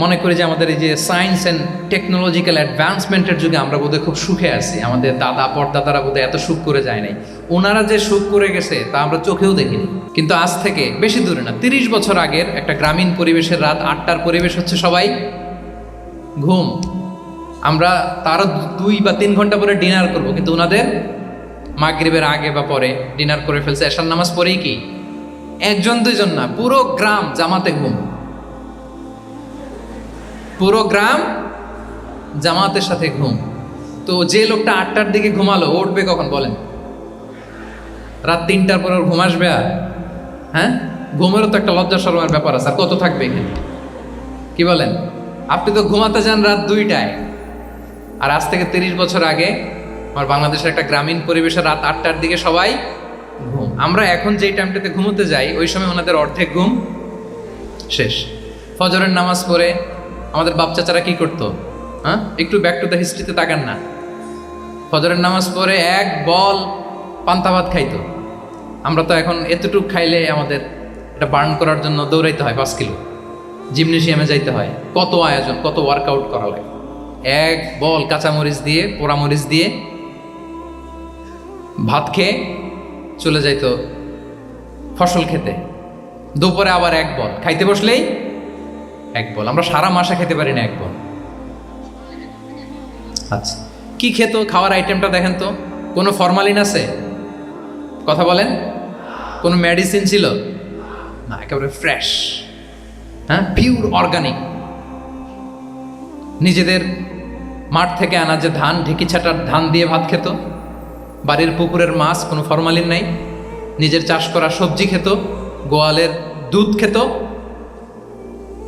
মনে করি যে আমাদের এই যে সায়েন্স অ্যান্ড টেকনোলজিক্যাল অ্যাডভান্সমেন্টের যুগে আমরা বোধহয় খুব সুখে আছি, আমাদের দাদা পরদাদারা বোধহয় এত সুখ করে যায় নাই। ওনারা যে সুখ করে গেছে তা আমরা চোখেও দেখিনি। কিন্তু আজ থেকে বেশি দূরে না, 30 বছর আগের একটা গ্রামীণ পরিবেশের রাত 8টার পরিবেশ হচ্ছে সবাই ঘুম। আমরা তারও 2 বা 3 ঘন্টা পরে ডিনার করব, কিন্তু ওনাদের মাগরিবের আগে বা পরে ডিনার করে ফেলছে, এশার নামাজ পড়েই কি 1-2 জন না, পুরো গ্রাম জামাতে ঘুম, পুরো গ্রাম জামাতের সাথে ঘুম। তো যে লোকটা 8টার দিকে ঘুমালো উঠবে কখন বলেন? রাত 3টার পর ওর ঘুম আসবে? আর হ্যাঁ, ঘুমেরও তো একটা লজ্জা শরমের ব্যাপার আছে, আর কত থাকবে এখানে? কি বলেন? আপনি তো ঘুমাতে যান রাত 2টায়, আর আজ থেকে 30 বছর আগে আমার বাংলাদেশের একটা গ্রামীণ পরিবেশে রাত 8টার দিকে সবাই ঘুম। আমরা এখন যেই টাইমটাতে ঘুমোতে যাই ওই সময় ওনাদের অর্ধেক ঘুম শেষ। ফজরের নামাজ পড়ে আমাদের বাপ চাচারা কি করতো? হ্যাঁ, একটু ব্যাক টু দ্য হিস্ট্রিতে তাকান না। ফজরের নামাজ পড়ে এক বল পান্তা ভাত খাইতো। আমরা তো এখন এতটুকু খাইলে আমাদের এটা বার্ন করার জন্য দৌড়াইতে হয় 5 কিলো, জিমনেশিয়ামে যাইতে হয়, কত আয়োজন, কত ওয়ার্কআউট করা লাগে। এক বল কাঁচামরিচ দিয়ে, পোড়ামরিচ দিয়ে ভাত খেয়ে চলে যাইতো ফসল খেতে। দুপুরে আবার এক বল, খাইতে বসলেই এক বল। আমরা সারা মাসে খেতে পারি না এক বল। আচ্ছা, কি খেত? খাওয়ার আইটেমটা দেখেন তো, কোনো ফরমালিন আছে? কথা বলেন। কোনো মেডিসিন ছিল না, একেবারে ফ্রেশ, হ্যাঁ, পিওর অর্গানিক। নিজেদের মাঠ থেকে আনা যে ধান, ঢেকি ছাটার ধান দিয়ে ভাত খেত। বাড়ির পুকুরের মাছ, কোনো ফরমালিন নাই। নিজের চাষ করা সবজি খেত, গোয়ালের দুধ খেত।